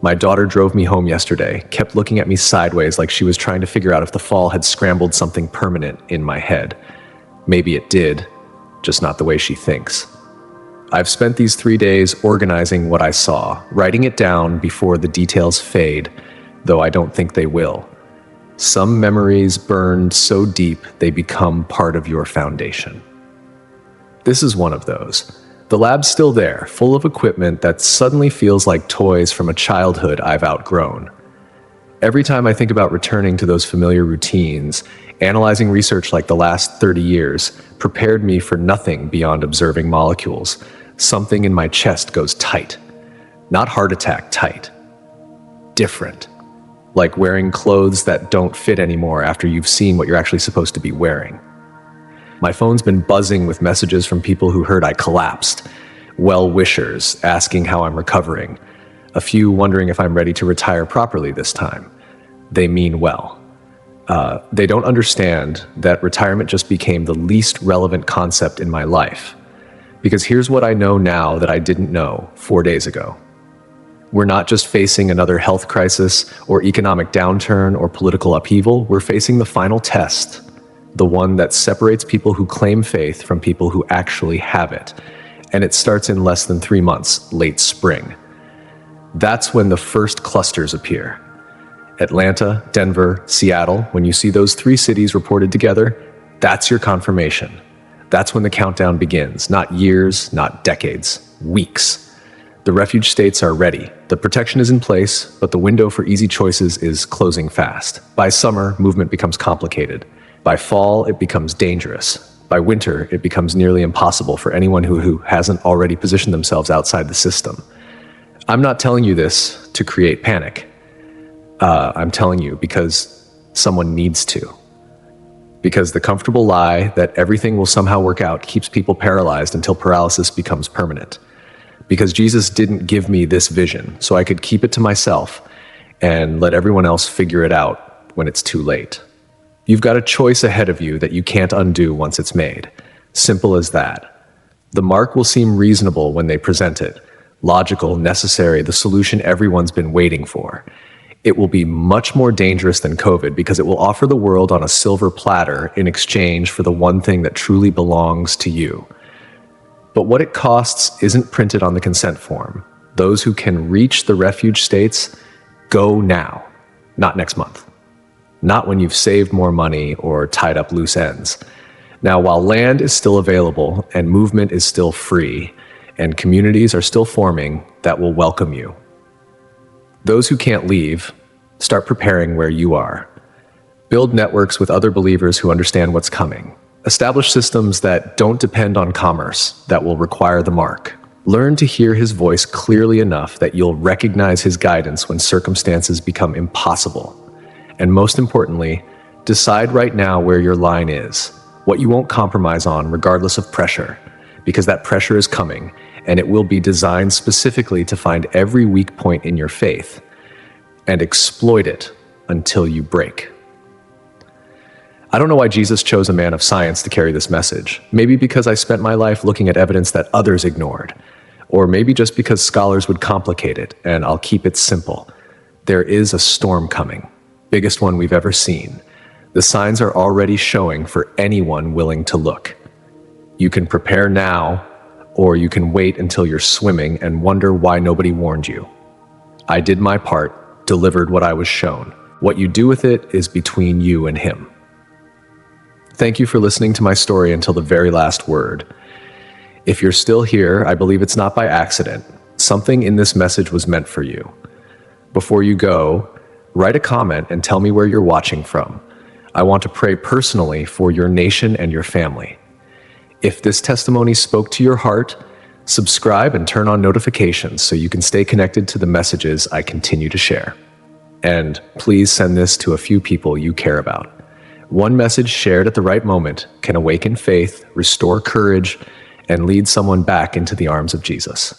Speaker 1: My daughter drove me home yesterday, kept looking at me sideways like she was trying to figure out if the fall had scrambled something permanent in my head. Maybe it did, just not the way she thinks. I've spent these 3 days organizing what I saw, writing it down before the details fade, though I don't think they will. Some memories burned so deep they become part of your foundation. This is one of those. The lab's still there, full of equipment that suddenly feels like toys from a childhood I've outgrown. Every time I think about returning to those familiar routines, analyzing research like the last 30 years prepared me for nothing beyond observing molecules. Something in my chest goes tight. Not heart attack tight. Different. Like wearing clothes that don't fit anymore after you've seen what you're actually supposed to be wearing. My phone's been buzzing with messages from people who heard I collapsed. Well-wishers asking how I'm recovering. A few wondering if I'm ready to retire properly this time. They mean well. They don't understand that retirement just became the least relevant concept in my life. Because here's what I know now that I didn't know 4 days ago. We're not just facing another health crisis or economic downturn or political upheaval. We're facing the final test. The one that separates people who claim faith from people who actually have it. and it starts in less than 3 months, late spring. That's when the first clusters appear. Atlanta, Denver, Seattle, when you see those 3 cities reported together, that's your confirmation. That's when the countdown begins, not years, not decades, weeks. The refuge states are ready. The protection is in place, but the window for easy choices is closing fast. By summer, movement becomes complicated. By fall, it becomes dangerous. By winter, it becomes nearly impossible for anyone who hasn't already positioned themselves outside the system. I'm not telling you this to create panic. I'm telling you because someone needs to. Because the comfortable lie that everything will somehow work out keeps people paralyzed until paralysis becomes permanent. Because Jesus didn't give me this vision, so I could keep it to myself and let everyone else figure it out when it's too late. You've got a choice ahead of you that you can't undo once it's made. Simple as that. The mark will seem reasonable when they present it, logical, necessary, the solution everyone's been waiting for. It will be much more dangerous than COVID because it will offer the world on a silver platter in exchange for the one thing that truly belongs to you. But what it costs isn't printed on the consent form. Those who can reach the refuge states, go now, not next month. Not when you've saved more money or tied up loose ends. Now, while land is still available and movement is still free, and communities are still forming that will welcome you. Those who can't leave, start preparing where you are. Build networks with other believers who understand what's coming. Establish systems that don't depend on commerce, that will require the mark. Learn to hear his voice clearly enough that you'll recognize his guidance when circumstances become impossible. And most importantly, decide right now where your line is, what you won't compromise on regardless of pressure, because that pressure is coming, and it will be designed specifically to find every weak point in your faith and exploit it until you break. I don't know why Jesus chose a man of science to carry this message. Maybe because I spent my life looking at evidence that others ignored. Or maybe just because scholars would complicate it, and I'll keep it simple. There is a storm coming, biggest one we've ever seen. The signs are already showing for anyone willing to look. You can prepare now, or you can wait until you're swimming and wonder why nobody warned you. I did my part, delivered what I was shown. What you do with it is between you and him. Thank you for listening to my story until the very last word. If you're still here, I believe it's not by accident. Something in this message was meant for you. Before you go, write a comment and tell me where you're watching from. I want to pray personally for your nation and your family. If this testimony spoke to your heart, subscribe and turn on notifications so you can stay connected to the messages I continue to share. And please send this to a few people you care about. One message shared at the right moment can awaken faith, restore courage, and lead someone back into the arms of Jesus.